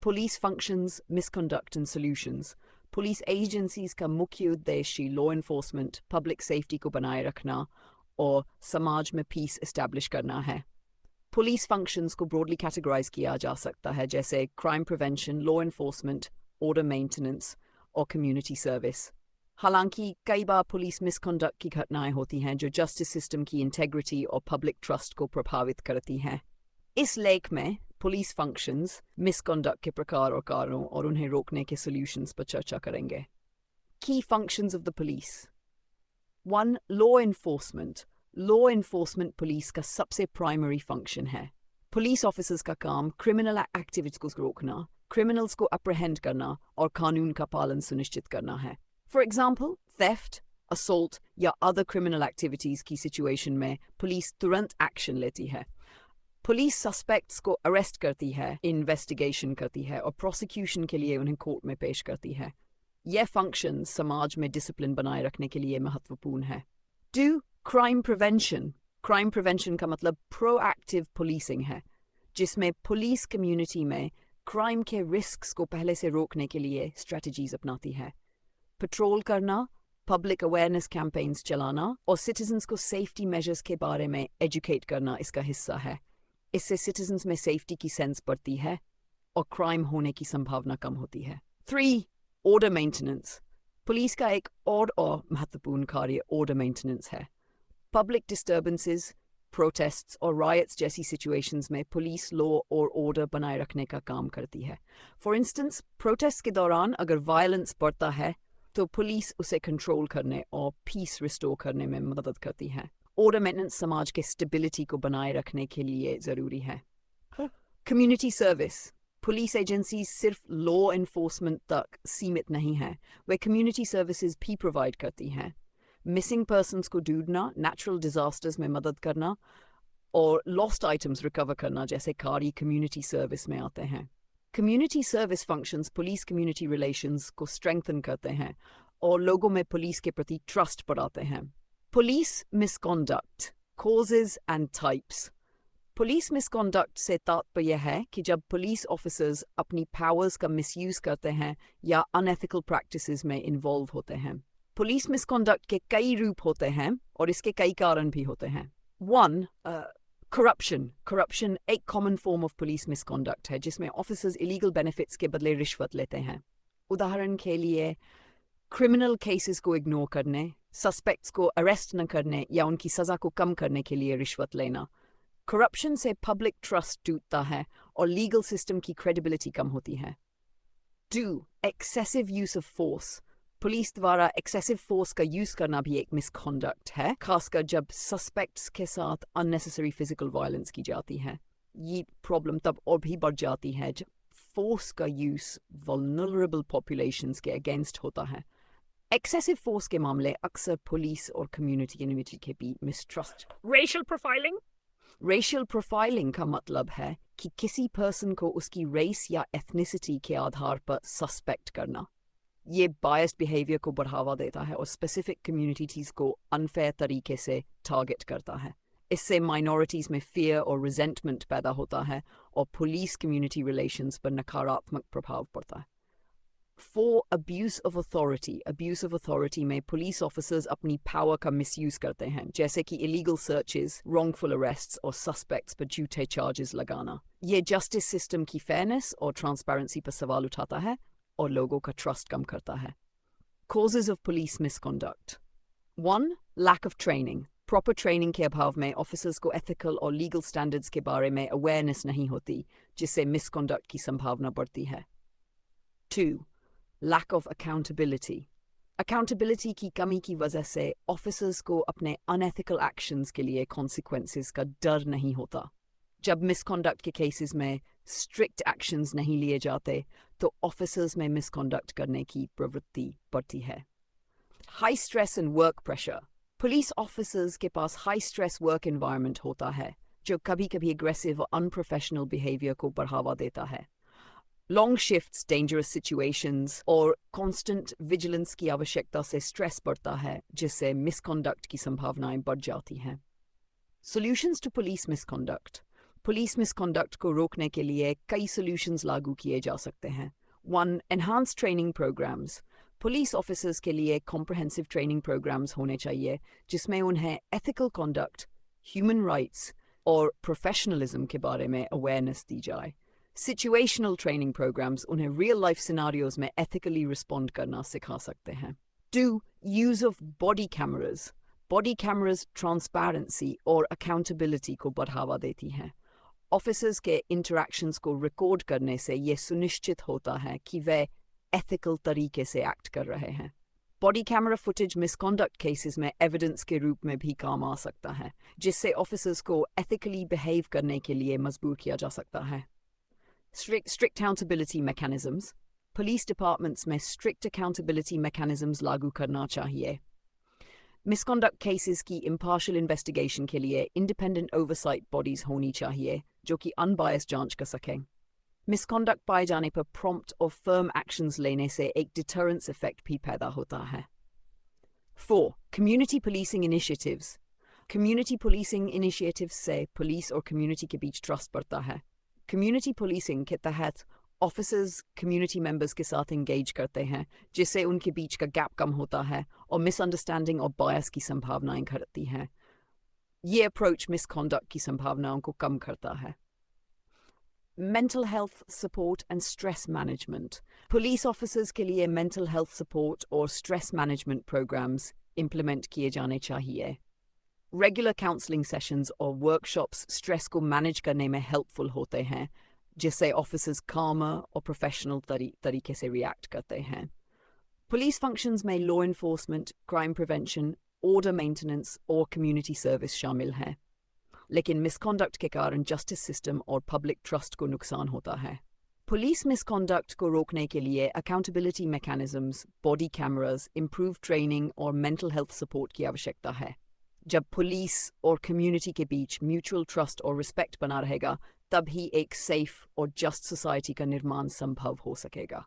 Police functions, misconduct and solutions. Police agencies का मुख्य उद्देश्य लॉ एनफोर्समेंट, पब्लिक सेफ्टी को बनाए रखना और समाज में पीस एस्टैब्लिश करना है। पुलिस फंक्शंस को ब्रॉडली कैटेगराइज किया जा सकता है जैसे crime prevention, law enforcement, order maintenance और कम्युनिटी सर्विस। हालांकि कई बार पुलिस मिसकंडक्ट की घटनाएं होती हैं जो जस्टिस सिस्टम की इंटेग्रिटी और पब्लिक ट्रस्ट को प्रभावित करती हैं। इस लेख में पुलिस फंक्शंस, मिसकंडक्ट के प्रकार और कारणों और उन्हें रोकने के सॉल्यूशंस पर चर्चा करेंगे। की functions of the police. 1. Law enforcement. Law enforcement police का सबसे प्राइमरी फंक्शन है। पुलिस ऑफिसर्स का काम क्रिमिनल एक्टिविटीज को रोकना, क्रिमिनल्स को अप्रहेंड करना और कानून का पालन सुनिश्चित करना है। फॉर एग्जाम्पल, थेफ्ट, असोल्ट या अदर क्रिमिनल एक्टिविटीज की सिचुएशन में पुलिस तुरंत एक्शन लेती है। पुलिस सस्पेक्ट्स को अरेस्ट करती है, इन्वेस्टिगेशन करती है और प्रोसिक्यूशन के लिए उन्हें कोर्ट में पेश करती है। यह फंक्शन समाज में डिसिप्लिन बनाए रखने के लिए महत्वपूर्ण है। 2. Crime prevention. क्राइम प्रिवेंशन का मतलब प्रोएक्टिव पुलिसिंग है, जिसमें पुलिस कम्युनिटी में क्राइम के रिस्क्स को पहले से रोकने के लिए स्ट्रेटजीज अपनाती है। पेट्रोल करना, पब्लिक अवेयरनेस कैंपेन्स चलाना और सिटीजन्स को सेफ्टी मेजर्स के बारे में एजुकेट करना इसका हिस्सा है। इससे सिटीजन्स में सेफ्टी की सेंस बढ़ती है और क्राइम होने की संभावना कम होती है। 3. Order maintenance. पुलिस का एक और महत्वपूर्ण कार्य ऑर्डर मेंटेनेंस है। पब्लिक डिस्टर्बेंसेस, प्रोटेस्ट्स और रायट्स जैसी सिचुएशंस में पुलिस लॉ और ऑर्डर बनाए रखने का काम करती है। फॉर इंस्टेंस, प्रोटेस्ट के दौरान अगर वायलेंस बढ़ता है तो पुलिस उसे कंट्रोल करने और पीस रिस्टोर करने में मदद करती है। ऑर्डर मेंटेनेंस समाज के स्टेबिलिटी को बनाए रखने के लिए ज़रूरी है। Community service. पुलिस एजेंसी सिर्फ लॉ एनफोर्समेंट तक सीमित नहीं है, वे कम्युनिटी सर्विसेज भी प्रोवाइड करती हैं। मिसिंग पर्सन्स को ढूंढना, नेचुरल डिजास्टर्स में मदद करना और लॉस्ट आइटम्स रिकवर करना जैसे कार्य कम्युनिटी सर्विस में आते हैं। Community service functions police community relations को स्ट्रेंथन करते हैं और लोगों में पुलिस के प्रति ट्रस्ट बढ़ाते हैं। Police misconduct, causes and types. Police misconduct से तात्पर्य है कि जब पुलिस ऑफिसर्स अपनी पावर्स का मिसयूज करते हैं या अनएथिकल प्रैक्टिसेस में इन्वॉल्व होते हैं। पुलिस मिसकॉन्डक्ट के कई रूप होते हैं और इसके कई कारण भी होते हैं। 1. करप्शन। करप्शन एक common form of police misconduct है जिसमें ऑफिसर्स इलीगल बेनिफिट्स के बदले रिश्वत लेते हैं। उदाहरण के लिए क्रिमिनल केसेस को इग्नोर करने, सस्पेक्ट्स को अरेस्ट न करने या उनकी सज़ा को कम करने के लिए रिश्वत लेना। करप्शन से पब्लिक ट्रस्ट टूटता है और लीगल सिस्टम की क्रेडिबिलिटी कम होती है। 2. Excessive use of force. Police द्वारा एक्सेसिव फोर्स का यूज करना भी एक मिसकॉन्डक्ट है, खासकर जब सस्पेक्ट्स के साथ अननेसेसरी फिजिकल वायलेंस की जाती है। ये प्रॉब्लम तब और भी बढ़ जाती है जब फोर्स का यूज वल्नरेबल पॉपुलेशंस के अगेंस्ट होता है। एक्सेसिव फोर्स के मामले अक्सर पुलिस और कम्युनिटी के बीच mistrust. Racial profiling. Racial profiling का मतलब है कि किसी पर्सन को उसकी रेस या एथनिसिटी के आधार पर सस्पेक्ट करना। ये बायस्ड बिहेवियर को बढ़ावा देता है और स्पेसिफिक कम्युनिटीज़ को अनफेयर तरीके से टारगेट करता है। इससे माइनॉरिटीज़ में फियर और रिजेंटमेंट पैदा होता है और पुलिस कम्युनिटी रिलेशंस पर नकारात्मक प्रभाव पड़ता है। 4. Abuse of authority. Abuse of authority में पुलिस ऑफिसर्स अपनी पावर का मिसयूज़ करते हैं, जैसे कि इलीगल सर्चेस, रॉन्गफुल अरेस्ट्स और सस्पेक्ट्स पर झूठे चार्जेस लगाना। ये जस्टिस सिस्टम की फेयरनेस और ट्रांसपेरेंसी पर सवाल उठाता है और लोगों का ट्रस्ट कम करता है। Causes of police misconduct. 1. Lack of training. Proper training के अभाव में ऑफिसर्स को एथिकल और लीगल स्टैंडर्ड्स के बारे में अवेयरनेस नहीं होती, जिससे मिसकंडक्ट की संभावना बढ़ती है। 2. Lack of accountability. अकाउंटेबिलिटी की कमी की वजह से ऑफिसर्स को अपने अनएथिकल एक्शंस के लिए कॉन्सिक्वेंसेस का डर नहीं होता। जब मिसकंडक्ट के केसेस में स्ट्रिक्ट एक्शंस नहीं लिए जाते तो ऑफिसर्स में मिसकंडक्ट करने की प्रवृत्ति बढ़ती है। High stress and work pressure. Police officers के पास हाई स्ट्रेस वर्क एनवायरनमेंट होता है जो कभी कभी एग्रेसिव और अनप्रोफेशनल बिहेवियर को बढ़ावा देता है। लॉन्ग शिफ्ट्स, डेंजरस सिचुएशंस और कांस्टेंट विजिलेंस की आवश्यकता से स्ट्रेस बढ़ता है, जिससे मिसकंडक्ट की संभावनाएं बढ़ जाती हैं। Solutions to police misconduct. Police misconduct को रोकने के लिए कई सॉल्यूशंस लागू किए जा सकते हैं। 1. Enhance training programmes. Police officers के लिए कॉम्प्रहेंसिव ट्रेनिंग प्रोग्राम्स होने चाहिए जिसमें उन्हें एथिकल कॉन्डक्ट, ह्यूमन राइट्स और प्रोफेशनलिज्म के बारे में अवेयरनेस दी जाए। सिचुएशनल ट्रेनिंग प्रोग्राम्स उन्हें रियल लाइफ सिनारियोज में एथिकली रिस्पॉन्ड करना सिखा सकते हैं। 2. Use of body cameras. Body cameras transparency और अकाउंटेबिलिटी को बढ़ावा देती हैं। ऑफिसर्स के इंटरैक्शंस को रिकॉर्ड करने से ये सुनिश्चित होता है कि वे एथिकल तरीके से एक्ट कर रहे हैं। Body camera footage misconduct cases में एविडेंस के रूप में भी काम आ सकता है, जिससे ऑफिसर्स को एथिकली बिहेव करने के लिए मजबूर किया जा सकता है। Strict accountability mechanisms. Police departments में स्ट्रिक्ट अकाउंटेबिलिटी मैकेनिज्म्स लागू करना चाहिए। मिसकॉन्डक्ट केसेस की इम्पार्शियल इन्वेस्टिगेशन के लिए इंडिपेंडेंट ओवरसाइट बॉडीज होनी चाहिए जो कि अनबायस्ड जांच कर सकें। मिसकॉन्डक्ट पाए जाने पर प्रॉम्प्ट और फर्म एक्शंस लेने से एक डिटरेंस इफेक्ट भी पैदा होता है। 4. Community policing initiatives. Community policing initiatives से पुलिस और कम्युनिटी के बीच ट्रस्ट बढ़ता है। कम्युनिटी पुलिसिंग के तहत ऑफिसर्स कम्युनिटी मेंबर्स के साथ एंगेज करते हैं, जिससे उनके बीच का गैप कम होता है और मिसअंडरस्टैंडिंग और बायस की संभावनाएं घटती हैं। ये अप्रोच मिसकॉन्डक्ट की संभावनाओं को कम करता है। Mental health support and stress management. Police officers के लिए मेंटल हेल्थ सपोर्ट और स्ट्रेस मैनेजमेंट प्रोग्राम्स इम्प्लीमेंट किए जाने चाहिए। रेगुलर काउंसलिंग सेशंस और वर्कशॉप्स स्ट्रेस को मैनेज करने में हेल्पफुल होते हैं, जिससे ऑफिसर्स कामर और प्रोफेशनल तरीके से रिएक्ट करते हैं। पुलिस फंक्शंस में law enforcement, crime prevention, order maintenance और कम्युनिटी सर्विस शामिल है, लेकिन मिसकॉन्डक्ट के कारण जस्टिस सिस्टम और पब्लिक ट्रस्ट को नुकसान होता है। पुलिस मिसकॉन्डक्ट को रोकने के लिए accountability mechanisms, body cameras, improve training और मेंटल हेल्थ सपोर्ट की आवश्यकता है। जब पुलिस और कम्युनिटी के बीच म्यूचुअल ट्रस्ट और रिस्पेक्ट बना रहेगा, तभी एक सेफ और जस्ट सोसाइटी का निर्माण संभव हो सकेगा।